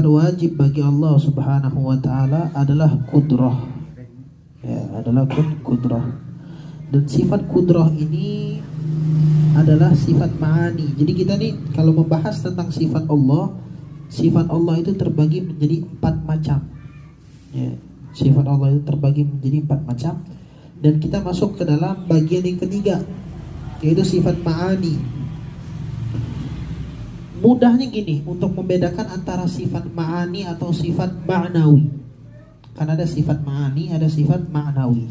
sifat wajib bagi Allah Subhanahu wa taala adalah kudrah. Ya, adalah kudrah. Dan sifat kudrah ini adalah sifat ma'ani. Jadi kita nih kalau membahas tentang sifat Allah itu terbagi menjadi 4 macam. Ya, sifat Allah itu terbagi menjadi 4 macam. Dan kita masuk ke dalam bagian yang ketiga, yaitu sifat ma'ani. Mudahnya gini untuk membedakan antara sifat ma'ani atau sifat ma'nawi. Karena ada sifat ma'ani, ada sifat ma'nawi.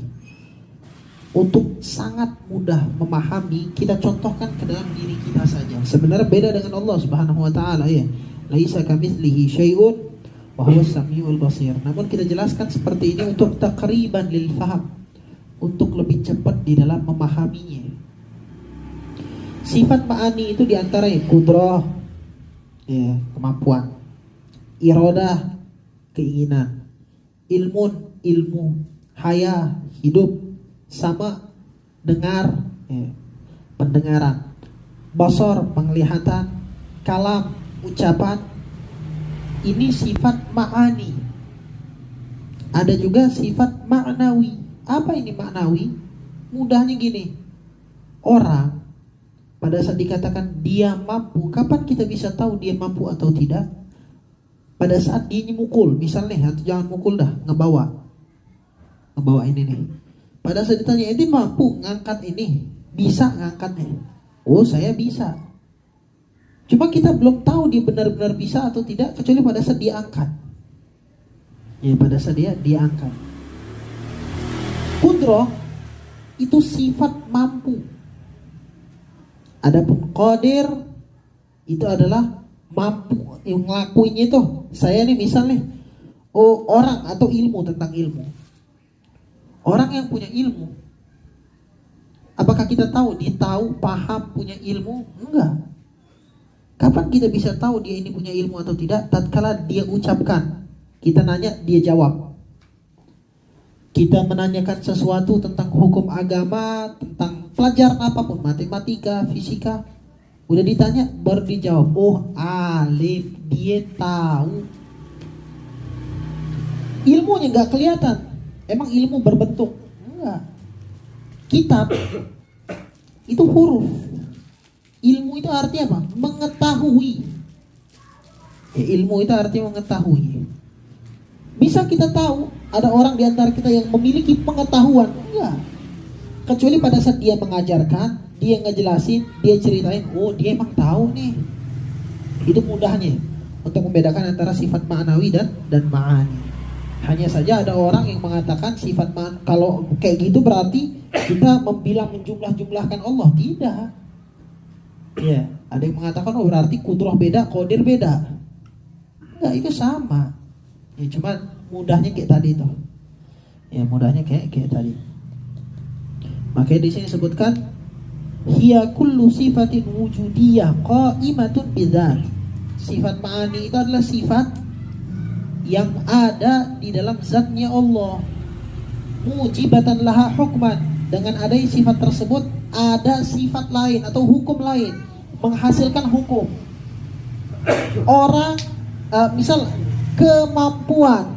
Untuk sangat mudah memahami, kita contohkan ke dalam diri kita saja. Sebenarnya beda dengan Allah Subhanahu wa taala ya. Laisa kamitslihi syai'un wa huwas samiul basir. Namun kita jelaskan seperti ini untuk taqriban lil faham, untuk lebih cepat di dalam memahaminya. Sifat ma'ani itu diantaranya kudrah, ya, kemampuan, iradah, keinginan, ilmu, haya, hidup, sama, dengar, ya, pendengaran, basar, penglihatan, kalam, ucapan. Ini sifat ma'ani. Ada juga sifat ma'nawi. Apa ini ma'nawi? Mudahnya gini, orang pada saat dikatakan dia mampu, kapan kita bisa tahu dia mampu atau tidak? Pada saat dia mukul, misalnya, atau jangan mukul dah, ngebawa ini nih. Pada saat ditanya, ini mampu ngangkat ini, bisa ngangkatnya? Oh, saya bisa. Cuma kita belum tahu dia benar-benar bisa atau tidak, kecuali pada saat dia angkat. Ya, pada saat dia angkat. Kudrah itu sifat mampu. Adapun qadir itu adalah mampu, yang ngelakuinnya itu. Saya nih misalnya, orang atau ilmu, tentang ilmu. Orang yang punya ilmu, apakah kita tahu dia tahu, paham, punya ilmu? Enggak. Kapan kita bisa tahu dia ini punya ilmu atau tidak? Tatkala dia ucapkan. Kita nanya, dia jawab. Kita menanyakan sesuatu tentang hukum agama, tentang pelajaran apapun, matematika, fisika, udah ditanya baru dijawab. Oh, alim, dia tahu. Ilmunya nggak kelihatan. Emang ilmu berbentuk? Enggak. Kitab itu huruf. Ilmu itu artinya apa? Mengetahui. Ya, ilmu itu artinya mengetahui. Bisa kita tahu ada orang di antara kita yang memiliki pengetahuan? Enggak. Kecuali pada saat dia mengajarkan, dia ngejelasin, dia ceritain, oh dia emang tahu nih. Itu mudahnya untuk membedakan antara sifat ma'nawi dan ma'ani. Hanya saja ada orang yang mengatakan sifat ma'ani, kalau kayak gitu berarti kita menjumlah-jumlahkan Allah. Tidak. Ya, ada yang mengatakan oh berarti kudrah beda, qadir beda. Enggak, itu sama. Ya, cuma mudahnya kayak tadi itu. Ya, mudahnya kayak tadi. Makanya di sini sebutkan hiya kullu sifatin wujudiyah qa'imatun bidzat. Sifat ma'ani itu adalah sifat yang ada di dalam zatnya Allah. Mujibatan laha hukman. Dengan adanya sifat tersebut ada sifat lain atau hukum lain, menghasilkan hukum. Orang misal kemampuan,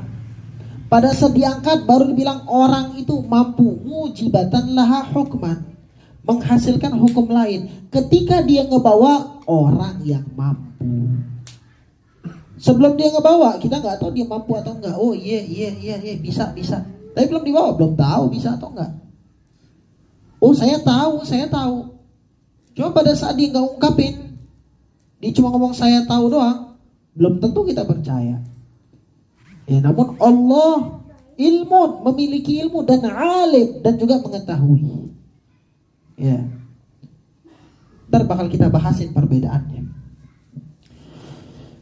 pada saat diangkat baru dibilang orang itu mampu. Mujibatan laha hukman, menghasilkan hukum lain. Ketika dia ngebawa, orang yang mampu. Sebelum dia ngebawa, kita nggak tahu dia mampu atau enggak. Oh iya bisa. Tapi belum dibawa, belum tahu bisa atau enggak. Oh saya tahu. Cuma pada saat dia nggak ungkapin, dia cuma ngomong saya tahu doang, belum tentu kita percaya. Ya, namun Allah ilmun, memiliki ilmu dan alim dan juga mengetahui. Ya. Ntar bakal kita bahasin perbedaannya.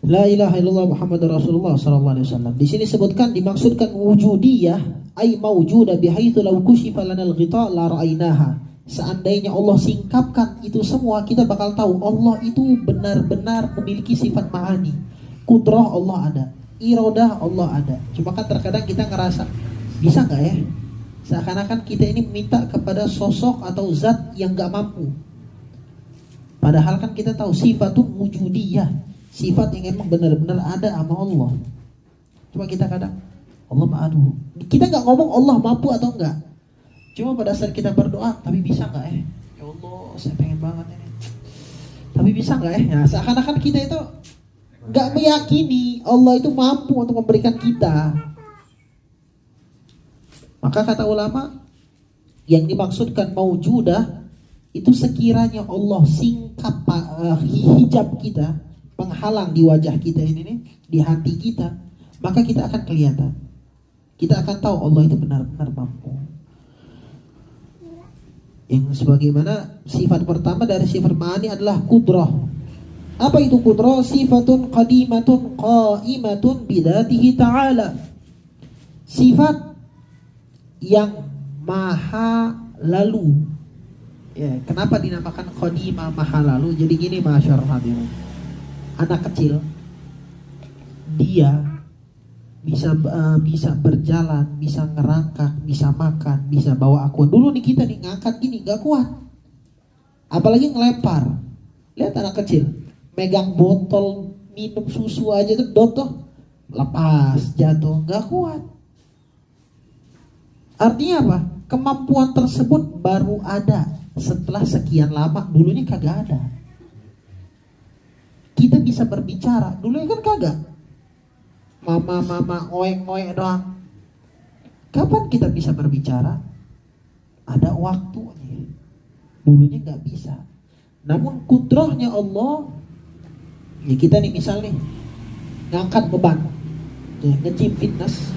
La ilaha illallah Muhammadur Rasulullah sallallahu alaihi wasallam. Di sini sebutkan dimaksudkan wujudiyah ay maujuda bihaitsu law kushifa lana al-ghita la ra'ainaha. Seandainya Allah singkapkan itu semua, kita bakal tahu Allah itu benar-benar memiliki sifat ma'ani. Kudrah Allah ada, iradah Allah ada. Cuma kan terkadang kita ngerasa bisa nggak ya? Seakan-akan kita ini minta kepada sosok atau zat yang nggak mampu. Padahal kan kita tahu sifatun wujudiyah, sifat yang emang benar-benar ada sama Allah. Cuma kita kadang Allah aduh, kita nggak ngomong Allah mampu atau enggak. Cuma pada saat kita berdoa, tapi bisa nggak ya Allah, saya pengen banget ini. Tapi bisa nggak ya? Seakan-akan kita itu nggak meyakini Allah itu mampu untuk memberikan kita. Maka kata ulama, yang dimaksudkan maujudah itu sekiranya Allah singkap hijab kita, penghalang di wajah kita ini nih, di hati kita, maka kita akan kelihatan. Kita akan tahu Allah itu benar-benar mampu. Yang sebagaimana sifat pertama dari sifat ma'ani adalah kudrah. Apa itu kudrah? Sifatun qadimatun qa'imatun bidatihi ta'ala. Sifat yang maha lalu. Ya, kenapa dinamakan qadimah maha lalu? Jadi gini masyarakat hadirin. Anak kecil dia bisa berjalan, bisa ngerangkak, bisa makan, bisa bawa akuan. Dulu nih kita nih ngangkat gini gak kuat, apalagi ngelempar. Lihat anak kecil megang botol minum susu aja tuh dotoh, lepas, jatuh, gak kuat. Artinya apa? Kemampuan tersebut baru ada setelah sekian lama. Dulunya kagak ada. Kita bisa berbicara, dulunya kan kagak. Mama ngoek doang. Kapan kita bisa berbicara? Ada waktunya. Dulunya nggak bisa. Namun kudrahnya Allah, ya kita nih misal nih ngangkat beban, ya, nge-gym fitness.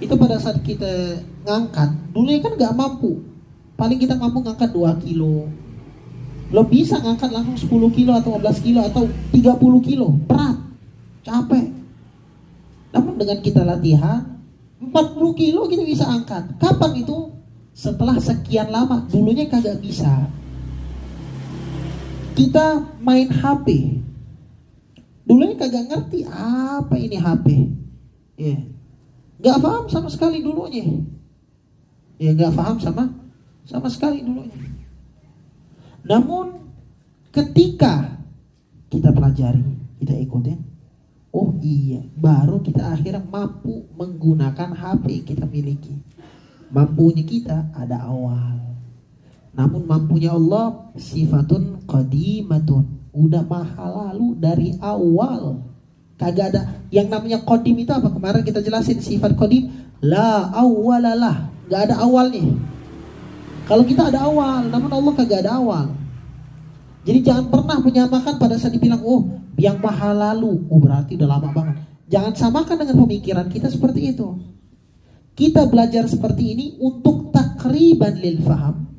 Itu pada saat kita ngangkat, dulunya kan nggak mampu. Paling kita mampu ngangkat 2 kilo. Lo bisa ngangkat langsung 10 kilo atau 15 kilo atau 30 kilo. Berat. Capek. Namun dengan kita latihan 40 kilo kita bisa angkat. Kapan itu? Setelah sekian lama. Dulunya kagak bisa. Kita main HP, dulunya kagak ngerti apa ini HP. Ya, gak paham sama sekali dulunya. Ya, gak paham sama sekali dulunya. Namun ketika kita pelajari, kita ikutin, oh iya, baru kita akhirnya mampu menggunakan HP kita miliki. Mampunya kita ada awal. Namun mampunya Allah sifatun qadimatun, udah maha lalu dari awal. Kagak ada yang namanya qadim. Itu apa? Kemarin kita jelasin sifat qadim, la awwalalah, gak ada awalnya. Kalau kita ada awal, namun Allah kagak ada awal. Jadi jangan pernah menyamakan pada saat dibilang oh yang maha lalu, oh berarti udah lama banget. Jangan samakan dengan pemikiran kita seperti itu. Kita belajar seperti ini untuk takriban lil faham,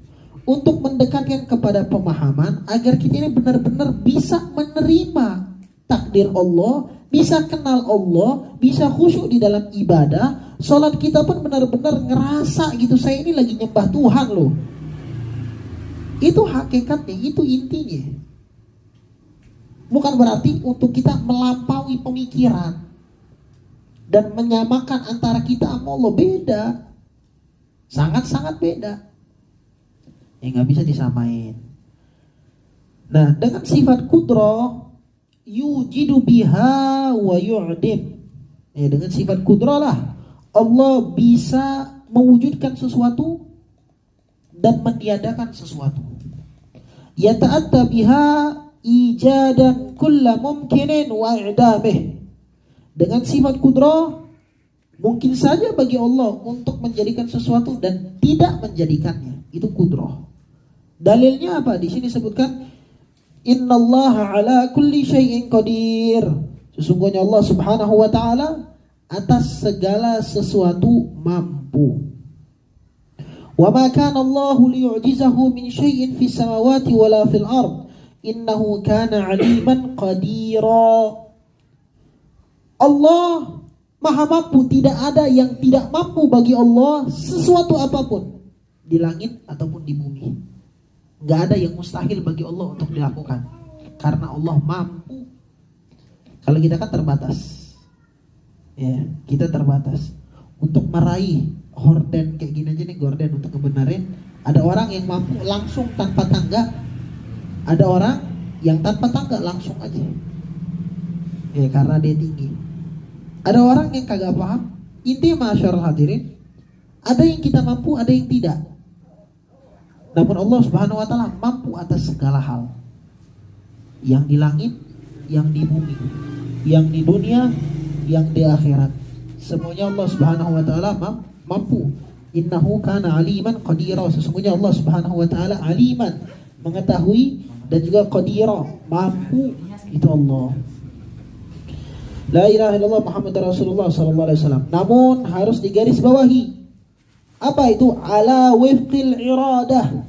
untuk mendekatkan kepada pemahaman agar kita ini benar-benar bisa menerima takdir Allah, bisa kenal Allah, bisa khusyuk di dalam ibadah. Sholat kita pun benar-benar ngerasa gitu, saya ini lagi nyembah Tuhan loh. Itu hakikatnya, itu intinya. Bukan berarti untuk kita melampaui pemikiran dan menyamakan antara kita sama Allah. Beda. Sangat-sangat beda. Ya gak bisa disamain. Nah, dengan sifat kudrah yujidu biha wa yu'dim. Ya, dengan sifat kudrah lah Allah bisa mewujudkan sesuatu dan meniadakan sesuatu. Yata'atta biha ijadan kulla mumkinin wa i'damih. Dengan sifat kudrah mungkin saja bagi Allah untuk menjadikan sesuatu dan tidak menjadikannya. Itu kudrah. Dalilnya apa? Di sini sebutkan innallaha ala kulli syai'in qadir. Sesungguhnya Allah Subhanahu wa taala atas segala sesuatu mampu. Wa ma kana Allahu liyu'jizahu min syai'in fis samawati wala fil ard. Innahu kana 'aliman qadira. Allah Maha mampu, tidak ada yang tidak mampu bagi Allah sesuatu apapun di langit ataupun di bumi. Gak ada yang mustahil bagi Allah untuk dilakukan karena Allah mampu. Kalau kita kan terbatas, ya kita terbatas untuk meraih horden kayak gini aja nih, gorden untuk kebenaran. Ada orang yang mampu langsung tanpa tangga, ada orang yang tanpa tangga langsung aja. Ya karena dia tinggi. Ada orang yang kagak paham. Intinya masyarul hadirin, ada yang kita mampu, ada yang tidak. Namun Allah Subhanahu wa taala mampu atas segala hal. Yang di langit, yang di bumi, yang di dunia, yang di akhirat. Semuanya Allah Subhanahu wa taala mampu. Innahu kana aliman qadira. Sesungguhnya Allah Subhanahu wa taala aliman, mengetahui, dan juga qadira, mampu. Itu Allah. La ilaha illallah Muhammadur Rasulullah sallallahu alaihi wasallam. Namun harus digarisbawahi. Apa itu? Ala wifqil iradah.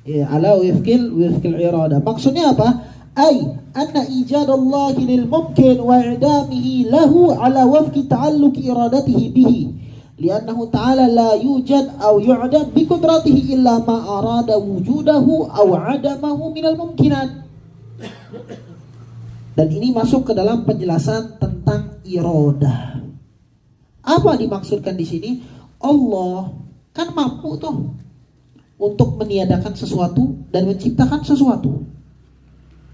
Ya, ala wifqil iradah. Maksudnya apa? Ay anna ijadallahi lil mumkin wa i'damihi lahu ala wifqi ta'alluqi iradatihi bihi. Li'annahu ta'ala la yujad aw yu'dam bi qudratihi illa ma arada wujudahu aw 'adamahu minal mumkinat. Dan ini masuk ke dalam penjelasan tentang iradah. Apa dimaksudkan di sini? Allah kan mampu tuh untuk meniadakan sesuatu dan menciptakan sesuatu.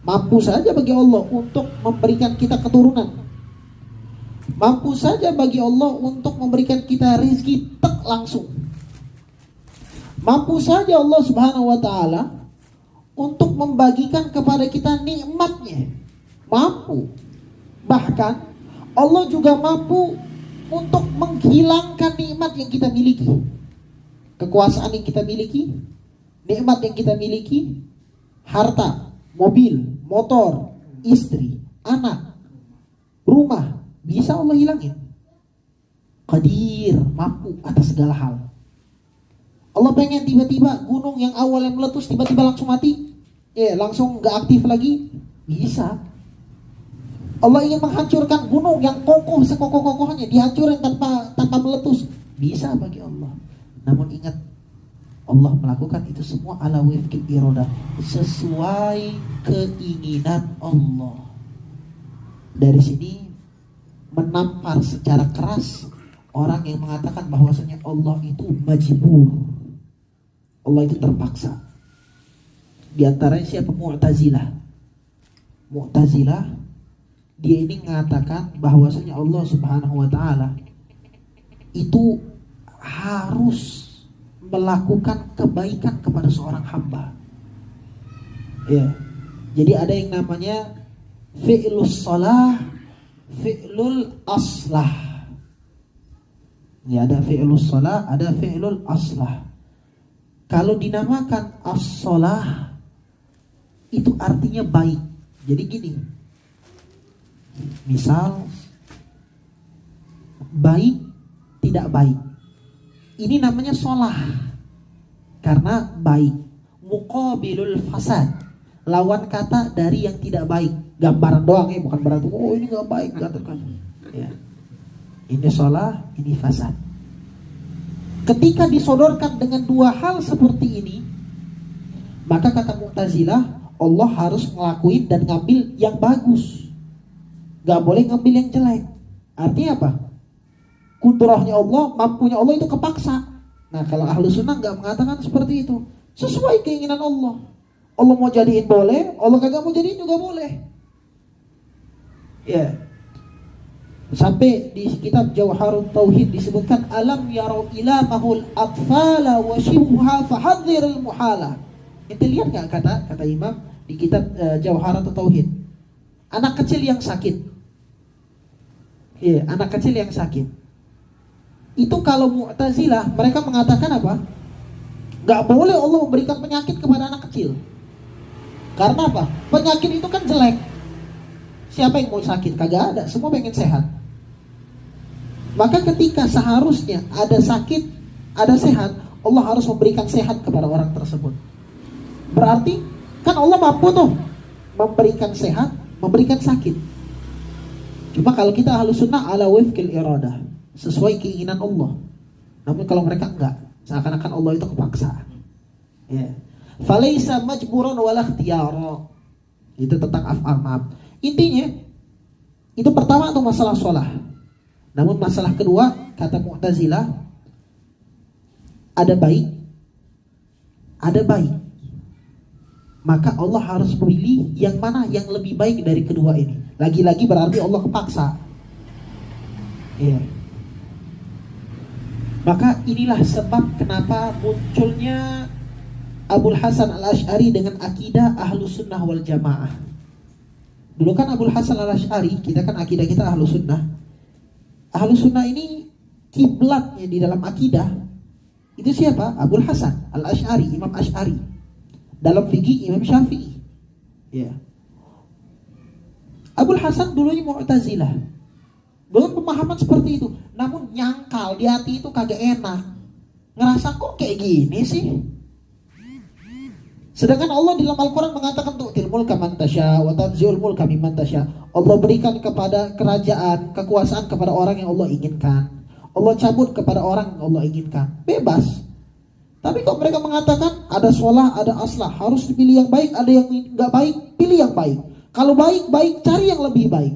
Mampu saja bagi Allah untuk memberikan kita keturunan. Mampu saja bagi Allah untuk memberikan kita rezeki tek langsung. Mampu saja Allah Subhanahu wa taala untuk membagikan kepada kita nikmatnya. Mampu. Bahkan Allah juga mampu untuk menghilangkan nikmat yang kita miliki. Kekuasaan yang kita miliki, nikmat yang kita miliki, harta, mobil, motor, istri, anak, rumah, bisa Allah hilangin. Qadir, mampu atas segala hal. Allah pengen tiba-tiba gunung yang awalnya meletus tiba-tiba langsung mati, langsung gak aktif lagi, bisa. Allah ingin menghancurkan gunung yang kokoh sekokoh-kokohnya, dihancurin tanpa meletus, bisa bagi Allah. Namun ingat, Allah melakukan itu semua ala wifqil iradah, sesuai keinginan Allah. Dari sini menampar secara keras orang yang mengatakan bahwasanya Allah itu majbur, Allah itu terpaksa. Di antaranya siapa? Mu'tazilah. Dia ini mengatakan bahwasanya Allah Subhanahu wa taala itu harus melakukan kebaikan kepada seorang hamba. Ya. Jadi ada yang namanya fi'lus shalah, fi'lul aslah. Ya, ada fi'lus shalah, ada fi'lul aslah. Kalau dinamakan as-shalah itu artinya baik. Jadi gini. Misal baik tidak baik, ini namanya sholah karena baik. Muqabilul fasad, lawan kata dari yang tidak baik. Gambaran doang ya, bukan berarti oh ini gak baik, katakan ya. Ini sholah, ini fasad. Ketika disodorkan dengan dua hal seperti ini, maka kata Mu'tazilah, Allah harus ngelakuin dan ngambil yang bagus, gak boleh ngambil yang jelek. Artinya apa? Kudrahnya Allah, mampunya Allah itu kepaksa. Nah kalau ahlu sunnah gak mengatakan seperti itu, sesuai keinginan Allah. Allah mau jadiin boleh, Allah kagak mau jadiin juga boleh. Ya. Sampai di kitab Jawharut Tauhid disebutkan alam yarau ilamahul atfala wa shibha fahadziril muhala. Ente lihat gak kata Imam di kitab Jawharut Tauhid? Anak kecil yang sakit. Iya, anak kecil yang sakit. Itu kalau Mu'tazilah mereka mengatakan apa? Gak boleh Allah memberikan penyakit kepada anak kecil. Karena apa? Penyakit itu kan jelek. Siapa yang mau sakit? Kagak ada, semua pengen sehat. Maka ketika seharusnya ada sakit, ada sehat, Allah harus memberikan sehat kepada orang tersebut. Berarti kan Allah mampu tuh memberikan sehat, memberikan sakit. Cuma kalau kita ahlus sunnah ala wifqil iradah, sesuai keinginan Allah. Namun kalau mereka enggak, seakan-akan Allah itu kepaksa. Ya. Falaisa majburan wala ikhtiyara. Itu tentang af'al, maaf. Intinya itu pertama itu masalah sholah. Namun masalah kedua kata Mu'tazilah, ada baik, ada baik. Maka Allah harus memilih yang mana yang lebih baik dari kedua ini. Lagi-lagi berarti Allah kepaksa. Iya. Maka inilah sebab kenapa munculnya Abul Hasan Al-Asy'ari dengan akidah Ahlus Sunnah wal Jamaah. Dulu kan Abul Hasan Al-Asy'ari, kita kan akidah kita Ahlus Sunnah. Ahlus Sunnah ini kiblatnya di dalam akidah itu siapa? Abul Hasan Al-Asy'ari, Imam Asy'ari. Dalam fikih Imam Syafi'i. Ya. Abul Hasan dulunya Mu'tazilah. Belum pemahaman seperti itu, namun nyangkal di hati itu kagak enak. Ngerasa kok kayak gini sih? Sedangkan Allah di dalam Al-Quran mengatakan tu'til mulka man tasya wa tanzi'ul mulka mimman tasya. Allah berikan kepada kerajaan, kekuasaan kepada orang yang Allah inginkan. Allah cabut kepada orang yang Allah inginkan. Bebas. Tapi kok mereka mengatakan ada sholah, ada aslah, harus dipilih yang baik, ada yang nggak baik, pilih yang baik. Kalau baik, cari yang lebih baik.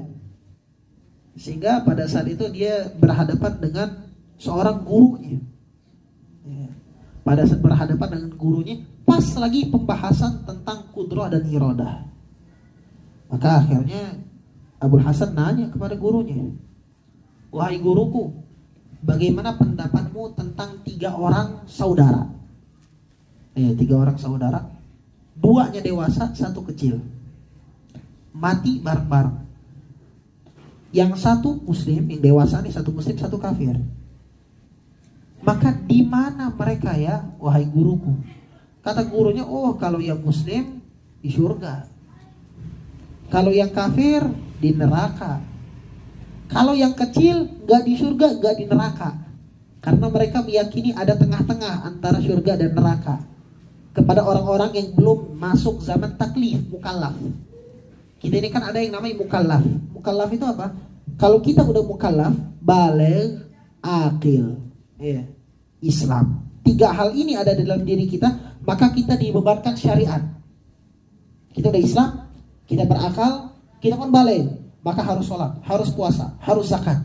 Sehingga pada saat itu dia berhadapan dengan seorang gurunya. Pada saat berhadapan dengan gurunya, pas lagi pembahasan tentang kudrah dan iradah. Maka akhirnya Abul Hasan nanya kepada gurunya, wahai guruku, bagaimana pendapatmu tentang 3 orang saudara? 3 orang saudara, 2-nya dewasa, 1 kecil, mati bareng-bareng. Yang satu muslim, yang dewasa nih, 1 muslim, 1 kafir. Maka di mana mereka ya, wahai guruku? Kata gurunya, oh kalau yang muslim di surga, kalau yang kafir di neraka. Kalau yang kecil gak di surga, gak di neraka. Karena mereka meyakini ada tengah-tengah antara surga dan neraka. Kepada orang-orang yang belum masuk zaman taklif, mukallaf. Kita ini kan ada yang namanya mukallaf. Mukallaf itu apa? Kalau kita udah mukallaf, baligh, akil, Islam. 3 hal ini ada dalam diri kita, maka kita dibebankan syariat. Kita udah Islam, kita berakal, kita pun baligh, maka harus sholat, harus puasa, harus zakat.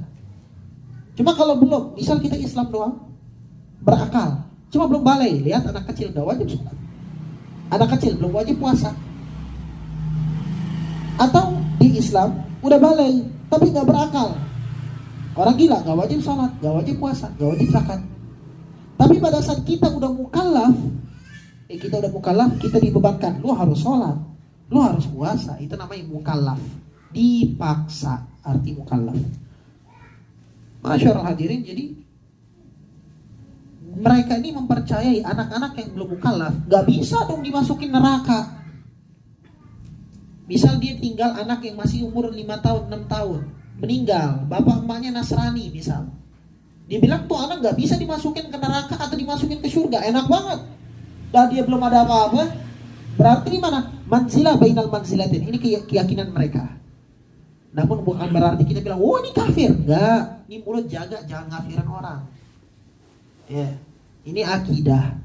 Cuma kalau belum, misal kita Islam doang, berakal, cuma belum baligh, lihat anak kecil udah wajib sholat, anak kecil belum wajib puasa. Atau di Islam udah baligh tapi nggak berakal, orang gila, nggak wajib sholat, nggak wajib puasa, nggak wajib zakat. Tapi pada saat kita udah mukallaf, kita dibebankan, lu harus sholat, lu harus puasa. Itu namanya mukallaf, dipaksa, arti mukallaf. Masyaallah hadirin, jadi mereka ini mempercayai anak-anak yang belum mukallaf gak bisa dong dimasukin neraka. Misal dia tinggal anak yang masih umur 5 tahun, 6 tahun, meninggal, bapak emaknya Nasrani misal. Dia bilang tuh anak gak bisa dimasukin ke neraka atau dimasukin ke surga, enak banget. Dan dia belum ada apa-apa, berarti di mana? Manzilah bainal manzilatin. Ini keyakinan mereka. Namun bukan berarti kita bilang, oh ini kafir. Enggak, ini mulut jaga, jangan ngafirin orang. Ya, ini akidah.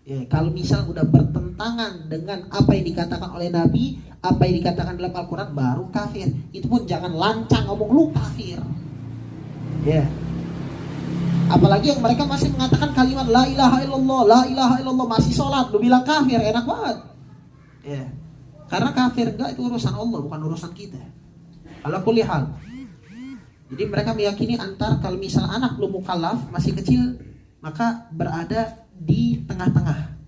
Ya, kalau misal udah bertentangan dengan apa yang dikatakan oleh Nabi, apa yang dikatakan dalam Al-Quran, baru kafir. Itu pun jangan lancang ngomong lu kafir. Ya. Apalagi yang mereka masih mengatakan kalimat la ilaha illallah, la ilaha illallah, masih sholat, lu bilang kafir, enak banget. Ya. Karena kafir enggak, itu urusan Allah, bukan urusan kita. Ala kulli hal. Jadi mereka meyakini antar kalau misal anak belum mukallaf, masih kecil, maka berada di tengah-tengah,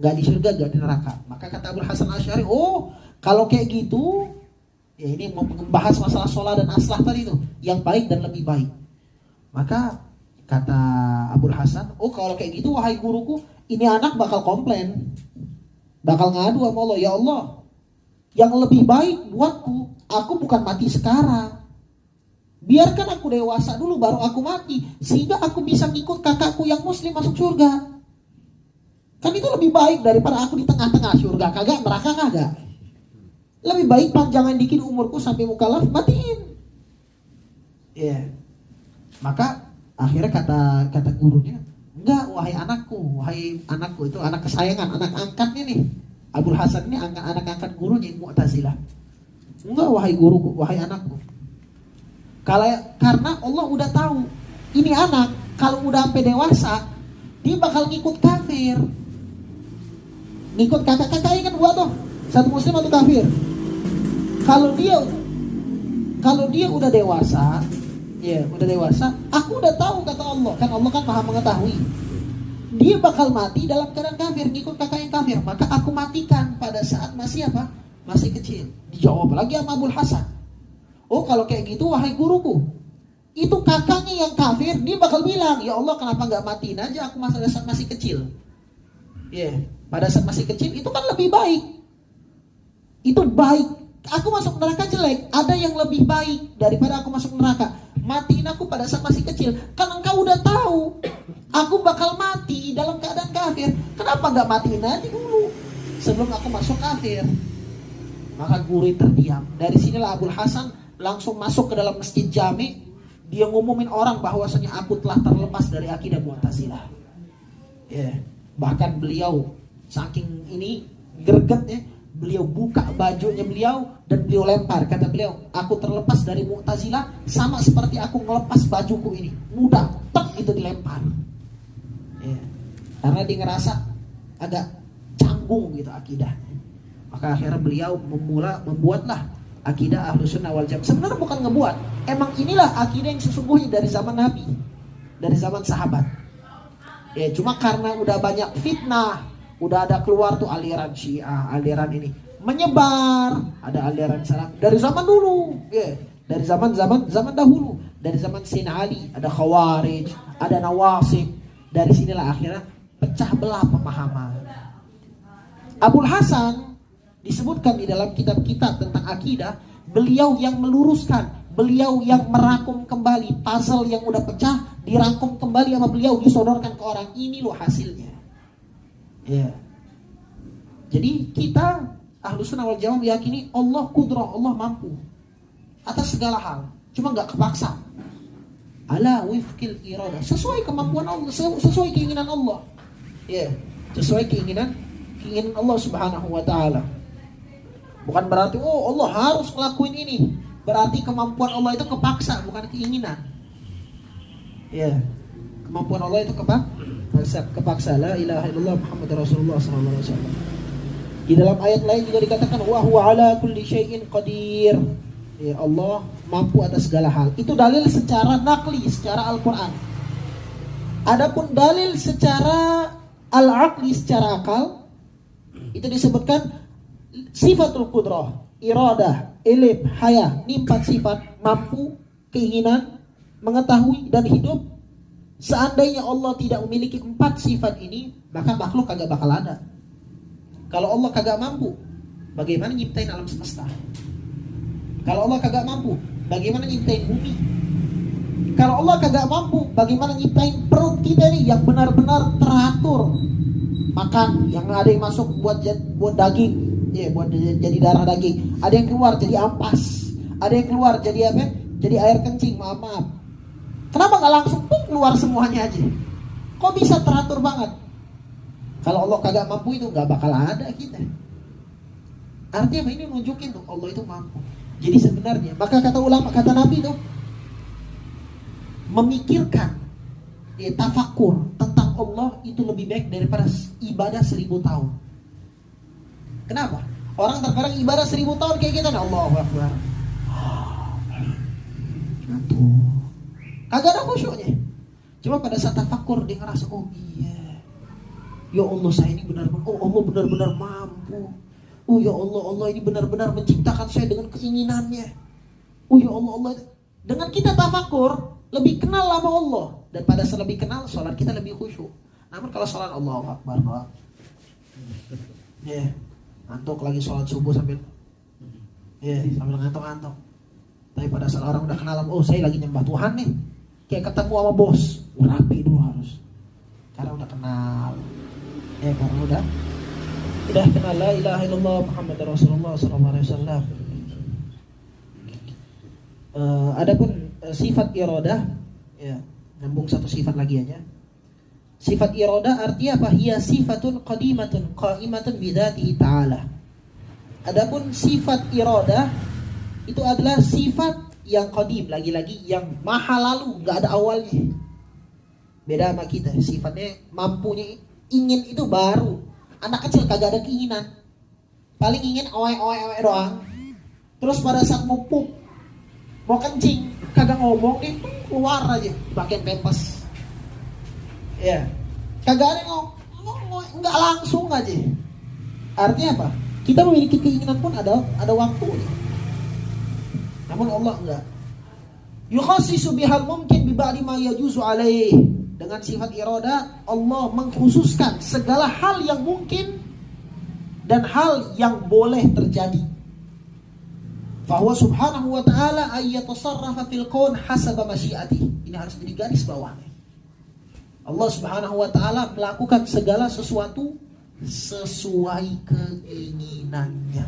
nggak di surga, nggak di neraka. Maka kata Abul Hasan Asy'ari, oh kalau kayak gitu, ya ini membahas masalah sholat dan aslah tadi itu, yang baik dan lebih baik. Maka kata Abul Hasan, oh kalau kayak gitu wahai guruku, ini anak bakal komplain, bakal ngadu sama Allah, ya Allah, yang lebih baik buatku, aku bukan mati sekarang. Biarkan aku dewasa dulu baru aku mati, sehingga aku bisa ngikut kakakku yang muslim masuk surga. Kan itu lebih baik daripada aku di tengah-tengah surga kagak, neraka kagak. Lebih baik panjangan dikit umurku sampai mukallaf, matiin. Ya. Maka akhirnya kata gurunya, enggak wahai anakku itu anak kesayangan, anak angkatnya nih. Abul Hasan ini anak angkat gurunya yang Mu'tazilah. Enggak wahai guruku, wahai anakku. Karena Allah udah tahu ini anak kalau udah sampai dewasa dia bakal ngikut kafir, ngikut kakak-kakaknya kan 2 tuh, 1 muslim 1 kafir. Kalau dia Kalau dia udah dewasa, aku udah tahu kata Allah, kan Allah kan maha mengetahui. Dia bakal mati dalam keadaan kafir, ngikut kakak yang kafir, maka aku matikan pada saat masih apa? Masih kecil. Dijawab lagi sama Abul Hasan. Oh, kalau kayak gitu wahai guruku, itu kakaknya yang kafir, dia bakal bilang, ya Allah kenapa nggak matiin aja aku pada saat masih kecil. Pada saat masih kecil itu kan lebih baik. Itu baik. Aku masuk neraka jelek, ada yang lebih baik daripada aku masuk neraka. Matiin aku pada saat masih kecil. Kan engkau udah tahu aku bakal mati dalam keadaan kafir. Kenapa gak matiin aja dulu sebelum aku masuk kafir? Maka guru terdiam. Dari sinilah Abul Hasan langsung masuk ke dalam masjid Jami. Dia ngumumin orang bahwasanya aku telah terlepas dari akidah Mu'tazilah. Bahkan beliau saking ini gregetnya, beliau buka bajunya beliau dan beliau lempar. Kata beliau, aku terlepas dari Mu'tazilah sama seperti aku ngelepas bajuku ini. Mudah, tek gitu dilempar. Karena dia ngerasa agak canggung gitu akidah. Maka akhirnya beliau membuatlah akidah Ahlussunnah wal Jamaah. Sebenarnya bukan ngebuat, emang inilah akidah yang sesungguhnya dari zaman Nabi, dari zaman sahabat. Cuma karena udah banyak fitnah, udah ada keluar tuh aliran Syiah, aliran ini menyebar, ada aliran Salaf dari zaman dulu, dari zaman dahulu, dari zaman Sayyidina Ali, ada Khawarij, ada Nawasib. Dari sinilah akhirnya pecah belah pemahaman. Abul Hasan disebutkan di dalam kitab-kitab tentang akidah, beliau yang meluruskan, beliau yang merangkum kembali puzzle yang udah pecah, dirangkum kembali sama beliau, disodorkan ke orang. Ini loh hasilnya. Jadi kita Ahlussunnah wal Jamaah meyakini Allah kudrah, Allah mampu atas segala hal, cuma nggak kepaksa. Ala wifqil iradah, sesuai kemampuan Allah, sesuai keinginan Allah. Sesuai keinginan Allah Subhanahu wa taala. Bukan berarti Allah harus ngelakuin ini, berarti kemampuan Allah itu kepaksa, bukan keinginan. Kemampuan Allah itu kepaksa. La ilaha illallah Muhammadur Rasulullah sallallahu alaihi wasallam. Di dalam ayat lain juga dikatakan wa huwa ala kulli syai'in qadir. Allah mampu atas segala hal. Itu dalil secara nakli, secara Al-Qur'an. Adapun dalil secara al-aqli, secara akal, itu disebutkan sifatul qudrah, iradah, ilm, haya. Ini 4 sifat: mampu, keinginan, mengetahui, dan hidup. Seandainya Allah tidak memiliki 4 sifat ini, maka makhluk kagak bakal ada. Kalau Allah kagak mampu, bagaimana nyiptain alam semesta? Kalau Allah kagak mampu, bagaimana nyiptain bumi? Kalau Allah kagak mampu, bagaimana nyiptain perut kita ini yang benar-benar teratur? Makan, yang ada yang masuk buat daging, buat jadi darah daging. Ada yang keluar jadi ampas. Ada yang keluar jadi apa? Jadi air kencing, maaf. Kenapa gak langsung keluar semuanya aja? Kok bisa teratur banget? Kalau Allah kagak mampu itu gak bakal ada kita. Artinya ini nunjukin tuh Allah itu mampu. Jadi sebenarnya, maka kata ulama, kata Nabi tuh, memikirkan, tafakur tentang Allah itu lebih baik daripada ibadah 1000 tahun. Kenapa? Orang terkadang ibadah 1000 tahun kayak kita, Allahu Akbar, ngantuk, kagak ada khusyuknya. Cuma pada saat tafakur dia ngerasa, oh iya, ya Allah saya ini benar-benar, Allah benar-benar mampu. Oh ya Allah ini benar-benar menciptakan saya dengan keinginannya. Oh ya Allah dengan kita tafakur, lebih kenal sama Allah. Dan pada saat lebih kenal, sholat kita lebih khusyuk. Namun kalau sholat Allahu Akbar doang, ngantuk lagi sholat subuh sambil ngantuk-ngantuk. Tapi pada saat orang udah kenal, saya lagi nyembah Tuhan nih, kayak ketemu sama bos, rapi dulu harus. Karena udah kenal, karena udah kenal la ilaha illallah Muhammadur Rasulullah sallallahu alaihi wasallam. Adapun sifat iradah, nyambung satu sifat lagi aja. Sifat iradah artinya apa? Hiya sifatun qadimatun qa'imatun bidzatihi ta'ala. Adapun sifat iradah itu adalah sifat yang qadim, lagi-lagi yang maha lalu, enggak ada awalnya. Beda sama kita, sifatnya mampunya ingin itu baru. Anak kecil kagak ada keinginan, paling ingin oe doang. Terus pada saat mau pup, Mau kencing, kagak ngomong nih, keluar aja, pakai pempes. Ya, kagak ada ngomong, nggak langsung aja. Artinya apa? Kita memiliki keinginan pun ada waktunya. Namun Allah enggak. Yukhassisu bihal mungkin bi ba'di ma yajuzu alaih. Dengan sifat irada, Allah mengkhususkan segala hal yang mungkin dan hal yang boleh terjadi. Fahuwa subhanahu wa ta'ala ayyatasarrafa fil kaun hasaba masyiatih. Ini harus jadi garis bawahnya. Allah subhanahu wa ta'ala melakukan segala sesuatu sesuai keinginannya.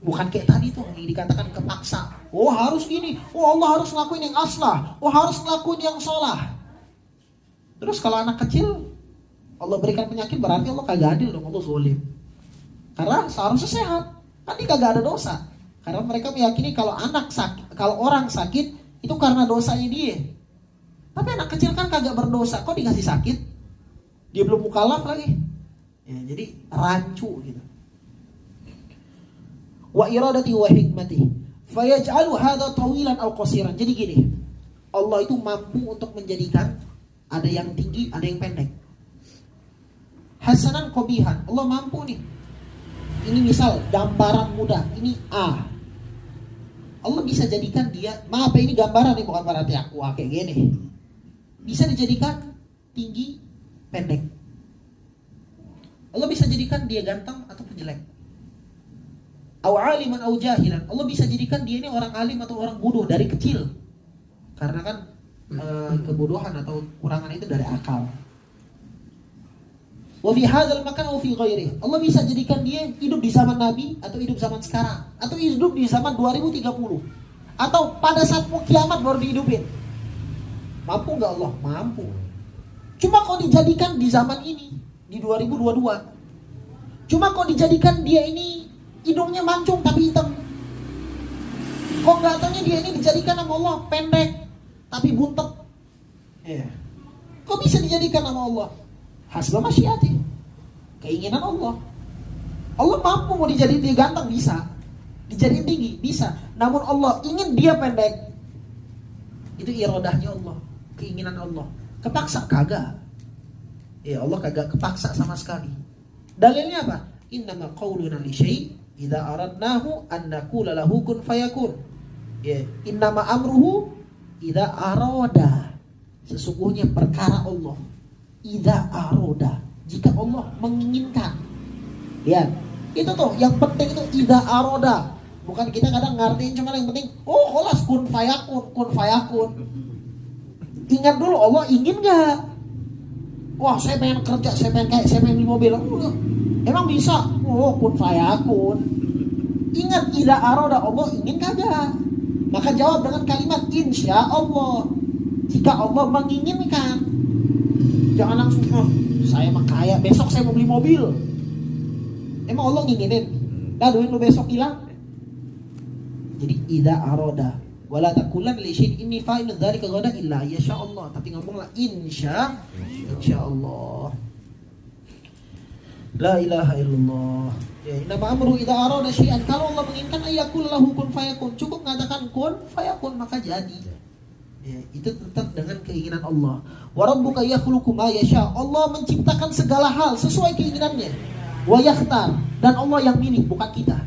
Bukan kayak tadi tuh yang dikatakan kepaksa. Oh harus gini, oh Allah harus ngelakuin yang aslah, oh harus ngelakuin yang sholah. Terus kalau anak kecil Allah berikan penyakit, berarti Allah kagak adil dong, Allah zalim. Karena seharusnya sehat, kan dia kagak ada dosa. Karena mereka meyakini kalau anak sakit, kalau orang sakit itu karena dosanya dia. Tapi anak kecil kan kagak berdosa, kok dikasih sakit? Dia belum mukallaf lagi. Ya, jadi rancu gitu. Wa iradati wa hikmati fayaj'alu hadha tawilan aw qasiran. Jadi gini, Allah itu mampu untuk menjadikan ada yang tinggi, ada yang pendek. Hasanan qabihan, Allah mampu nih. Ini misal gambaran mudah, ini A. Allah bisa jadikan dia, maaf ini gambaran nih, bukan berarti aku kayak gini. Bisa dijadikan tinggi, pendek. Allah bisa jadikan dia ganteng atau jelek. Aw aliman aw jahilan. Allah bisa jadikan dia ini orang alim atau orang bodoh dari kecil. Karena kan kebodohan atau kurangan itu dari akal. Wa fi hadzal makan wa fi ghairihi. Allah bisa jadikan dia hidup di zaman Nabi atau hidup zaman sekarang atau hidup di zaman 2030 atau pada saat mau kiamat baru dihidupin. Mampu enggak Allah? Mampu. Cuma kalau dijadikan di zaman ini di 2022. Cuma kalau dijadikan dia ini hidungnya mancung tapi hitam. Kok enggak taunya dia ini dijadikan sama Allah pendek tapi buntet. Kok bisa dijadikan sama Allah? Hasba masyiati, keinginan Allah. Allah mampu mau dijadiin dia ganteng bisa, dijadiin tinggi bisa. Namun Allah ingin dia pendek. Itu iradahnya Allah, keinginan Allah. Kepaksa kagak. Ya Allah kagak kepaksa sama sekali. Dalilnya apa? Innama qauluna li syai' idza aradnahu an naqula lahu kun fayakun. Ya, innama amruhu idza arada. Sesungguhnya perkara Allah idza aroda, jika Allah menginginkan. Lihat, itu tuh yang penting itu idza aroda. Bukan kita kadang ngartiin cuma yang penting kholas kun fayakun. Ingat dulu Allah ingin enggak? Wah, saya pengen kerja, saya pengen kayak, saya pengen beli mobil. Emang bisa? Kun fayakun. Ingat idza aroda, Allah ingin kagak? Maka jawab dengan kalimat insya Allah. Jika Allah menginginkan. Jangan langsung, saya mah kaya, besok saya mau beli mobil. Emang Allah nginginin? Dah duit lu besok hilang. Jadi idza aroda wala taqulan li syai'in inni fa'ilun dzalika ghadan illa yasha Allah. Tapi ngomonglah insya Allah. La ilaha illallah. Ya, nama amru idza arada syai'an. Kalau Allah menginginkan ayyakul lahu kun fayakun, cukup mengatakan kun fayakun maka jadi. Ya, itu tetap dengan keinginan Allah. Wa rabbuka yakhluqu ma yasha. Allah menciptakan segala hal sesuai keinginannya. Wa yakhtar, dan Allah yang milih, bukan kita.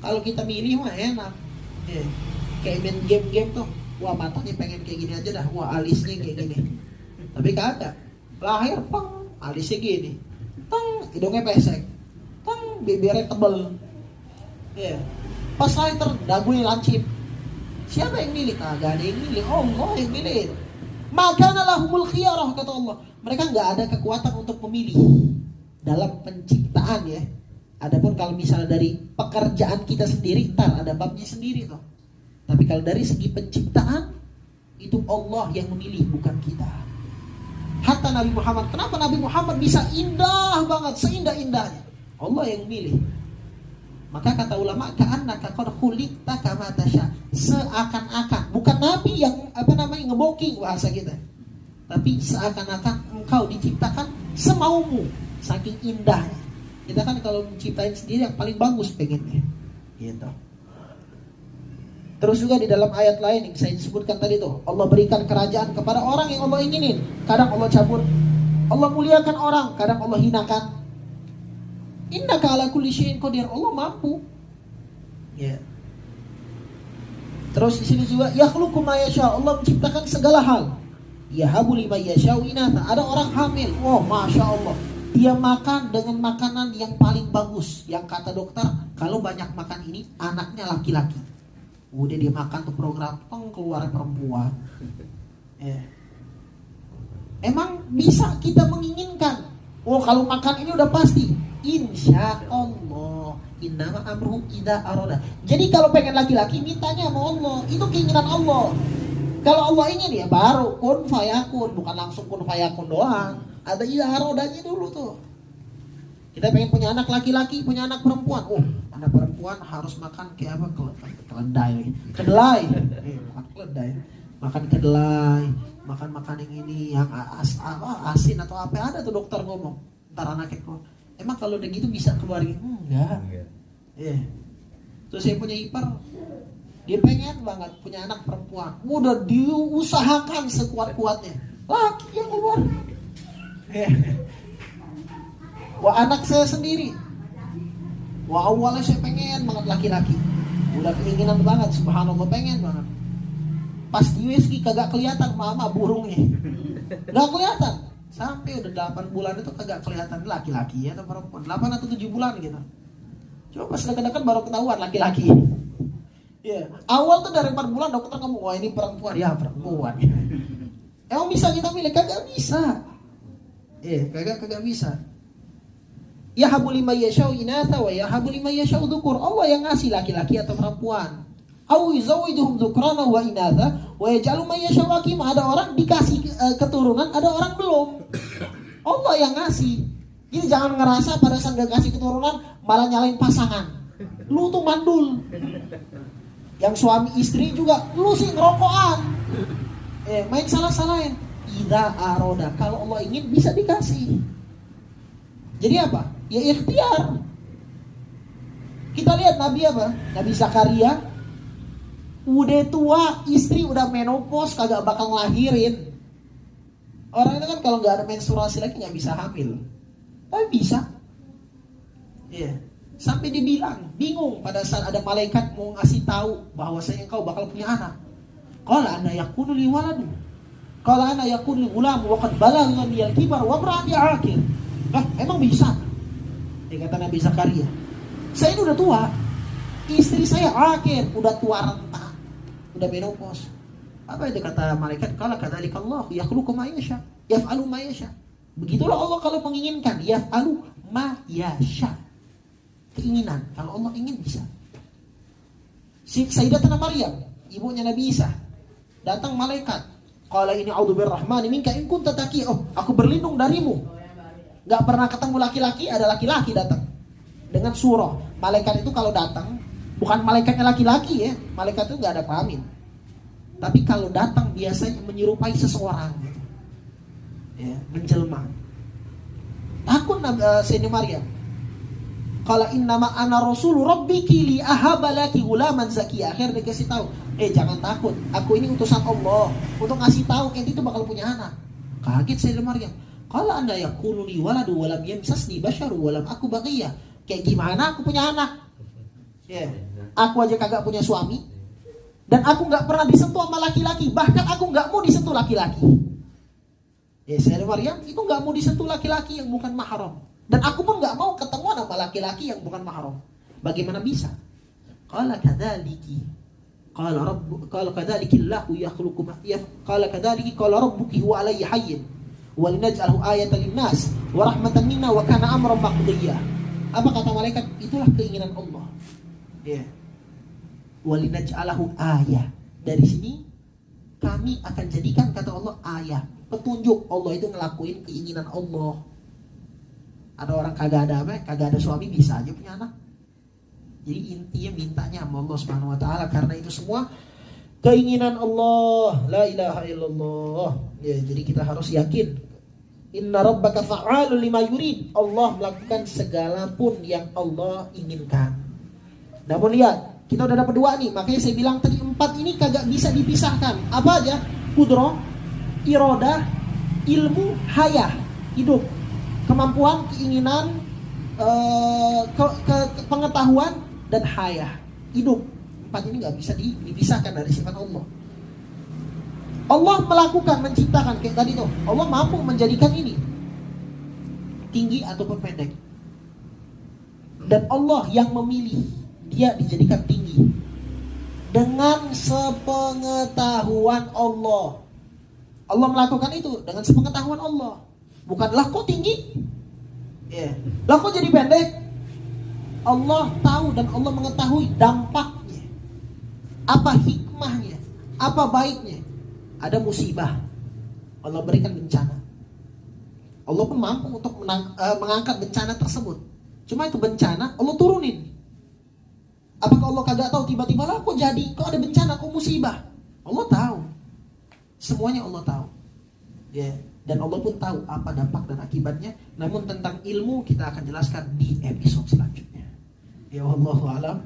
Kalau kita milih mah enak. Ya, kayak main game-game tuh. Wah, matanya pengen kayak gini aja dah. Wah, alisnya kayak gini. Tapi kagak. Lahir pang, alisnya gini. Tang, hidungnya pesek. Tang, bibirnya tebel. Ya. Pas lahir dagunya lancip. Siapa yang milih? Kagak ada yang milih. Allah yang milih. Maka lahumul khiyarah, kata Allah. Mereka nggak ada kekuatan untuk memilih dalam penciptaan ya. Adapun kalau misalnya dari pekerjaan kita sendiri, ntar ada babnya sendiri tuh. Tapi kalau dari segi penciptaan, itu Allah yang memilih, bukan kita. Hatta Nabi Muhammad. Kenapa Nabi Muhammad bisa indah banget, seindah-indahnya? Allah yang memilih. Maka kata ulama, ka'annaka qad khuliqta kama tasha. Seakan-akan, bukan Nabi yang ngeboking bahasa kita. Tapi seakan-akan engkau diciptakan semaumu, saking indahnya. Kita kan kalau menciptain sendiri yang paling bagus pengennya. Gitu. Terus juga di dalam ayat lain yang saya sebutkan tadi tuh, Allah berikan kerajaan kepada orang yang Allah inginin. Kadang Allah cabut. Allah muliakan orang, kadang Allah hinakan. Innaka ala kulli syai'in qadir. Allah mampu. Ya. Terus di sini juga yakhluqu ma yasha. Allah menciptakan segala hal. Yahabu liman yasha'u inatha. Ada orang hamil. Oh, Masya Allah. Dia makan dengan makanan yang paling bagus. Yang kata dokter, kalau banyak makan ini anaknya laki-laki. Udah dia makan tuh program keluar perempuan. Emang bisa kita menginginkan? Oh, kalau makan ini udah pasti. Insya Allah. Innama amruhu idza arada. Jadi kalau pengen laki-laki mintanya sama Allah. Itu keinginan Allah. Kalau Allah ingin ya baru kun fayakun, bukan langsung kun fayakun doang. Ada idza aradanya dulu tuh. Kita pengen punya anak laki-laki, punya anak perempuan. Oh, anak perempuan harus makan kayak apa? Keledai. Makan keledai. Makan kedelai, makan yang ini, yang asin atau apa, ada tuh dokter ngomong. Ntar anaknya keluar. Emang kalau udah gitu bisa keluar gitu? Enggak. Terus saya punya ipar, dia pengen banget punya anak perempuan. Udah diusahakan sekuat-kuatnya. Laki yang keluar. Wah, anak saya sendiri. Wah, awalnya saya pengen banget laki-laki. Udah keinginan banget, subhanallah, pengen banget. Pas di USG kagak kelihatan mama burungnya. Gak kelihatan. Sampai udah 8 bulan itu kagak kelihatan laki-laki ya atau perempuan. 8 atau 7 bulan gitu. Coba pas deket-deket baru ketahuan laki-laki. Ya, awal tuh dari 4 bulan dokter ngomong, wah ini perempuan. Ya, perempuan. Emang bisa kita milih? Kagak bisa. Kagak bisa. Yahabu liman yasha'u inatha wa yahabu liman yasha'u dzukur. Allah yang ngasih laki-laki atau perempuan. Au yuzawwijuhum dzukrana wa inatha wa yaj'alu man yasha'u aqima. Ada orang dikasih keturunan, ada orang belum. Allah yang ngasih. Jadi jangan ngerasa pada saat gak kasih keturunan malah nyalain pasangan. Lu tuh mandul. Yang suami istri juga, lu sih ngerokokan. Main salah-salahin. Idza aroda, kalau Allah ingin bisa dikasih. Jadi apa? Ya ikhtiar. Kita lihat Nabi apa? Nabi Zakaria udah tua, istri udah menopause, kagak bakal ngelahirin. Orang itu kan kalau nggak ada menstruasi lagi nggak bisa hamil. Tapi bisa. Sampai dibilang bingung pada saat ada malaikat mau ngasih tahu bahwasanya engkau bakal punya anak. Qala ana yakunu li waladu. Qala ana yakunu li gulam wa qad balagha al kibar wa imraati aqir. Emang bisa? Kata Nabi Zakaria, saya ini udah tua, istri saya akhir udah tua renta, udah menopause. Apa itu kata malaikat? Qala kadzalika Allah yakhluqu ma yasha, yaf'alu ma yasha. Begitulah Allah kalau menginginkan, yaf'alu ma yasha. Keinginan, kalau Allah ingin bisa. Sayyidatuna Maryam, ibunya Nabi Isa, datang malaikat. Qala ini a'udzu birrahmani minka in kunta taqi. Oh, aku berlindung darimu. Gak pernah ketemu laki-laki, ada laki-laki datang dengan surah. Malaikat itu kalau datang bukan malaikatnya laki-laki ya, malaikat itu gak ada kelamin. Tapi kalau datang biasanya menyerupai seseorang, menjelma. Takut Sayyidina Maryam. Qala innama ana rasulu rabbiki li ahabalaki gulaman zakiya. Akhirnya dikasih tahu, jangan takut, aku ini utusan Allah untuk ngasih tahu ente itu bakal punya anak. Kaget Sayyidina Maryam. Kalau anda yakunu li waladu walam yamsasni basyaru walam aku baqiyah. Kayak gimana aku punya anak? Aku aja kagak punya suami dan aku nggak pernah disentuh sama laki-laki. Bahkan aku nggak mau disentuh laki-laki. Sayyidina Maryam itu nggak mau disentuh laki-laki yang bukan mahram. Dan aku pun nggak mau ketemu sama laki-laki yang bukan mahram. Bagaimana bisa? Qala kadzaliki. Qala kadzaliki Allahu yakhluqu ma qala kadzaliki qala rabbuki huwa alayya hayyin. Walinaj'alhu ayatan linnas wa rahmatan minna wa kana amran maqdiyya. Apa kata malaikat? Itulah keinginan Allah. Walinaj'alhu ayah. Dari sini kami akan jadikan kata Allah ayah, petunjuk. Allah itu ngelakuin keinginan Allah. Ada orang kagak ada suami bisa aja punya anak. Jadi intinya mintanya sama Allah Subhanahu wa taala karena itu semua keinginan Allah. La ilaha illallah. Jadi kita harus yakin. Inna rabbaka fa'alul lima yurid. Allah melakukan segala pun yang Allah inginkan. Namun lihat, Kita udah dapat 2 nih. Makanya saya bilang tadi 4 ini kagak bisa dipisahkan. Apa aja? Kudroh, irodah, ilmu, hayah, hidup. Kemampuan, keinginan, pengetahuan, dan hayah, hidup. 4 ini gak bisa dipisahkan dari sifat Allah. Allah melakukan, menciptakan kayak tadi tuh. Allah mampu menjadikan ini tinggi ataupun pendek. Dan Allah yang memilih dia dijadikan tinggi dengan sepengetahuan Allah. Allah melakukan itu dengan sepengetahuan Allah. Bukanlah kok tinggi, lah kok jadi pendek. Allah tahu dan Allah mengetahui dampaknya, apa hikmahnya, apa baiknya. Ada musibah, Allah berikan bencana. Allah pun mampu untuk mengangkat bencana tersebut. Cuma itu bencana Allah turunin. Apakah Allah kagak tahu tiba-tiba lah kok jadi, kok ada bencana, kok musibah? Allah tahu. Semuanya Allah tahu. Dan Allah pun tahu apa dampak dan akibatnya. Namun tentang ilmu kita akan jelaskan di episode selanjutnya. Ya wallahu a'lam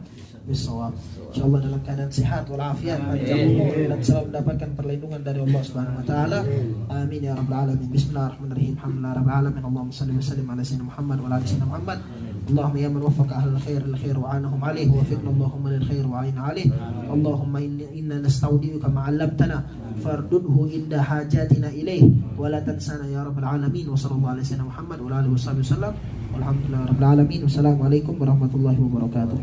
bishawab. Insyaallah dalam keadaan sehat walafiat, panjang umur dan selalu mendapatkan perlindungan dari Allah Subhanahu wa taala. Amin ya rabbal alamin. Bismillahirrahmanirrahim. Alhamdulillahirabbil alamin. Allahumma shalli wa sallim ala sayyidina Muhammad wa ala ali sayyidina Muhammad. Allahumma ya man waffaqa ahlal khair lil khair wa anahum alayhi wa fiqna Allahumma lil khair wa a'ina alayhi. Allahumma inna nastaudiuka ma 'allamtana fardudhu inda hajatina ilayhi wa la tansana ya rabbal alamin. Wa sallallahu ala sayyidina Muhammad wa ala alihi wasallam. Walhamdulillahirabbil alamin. Wassalamualaikum warahmatullahi wabarakatuh.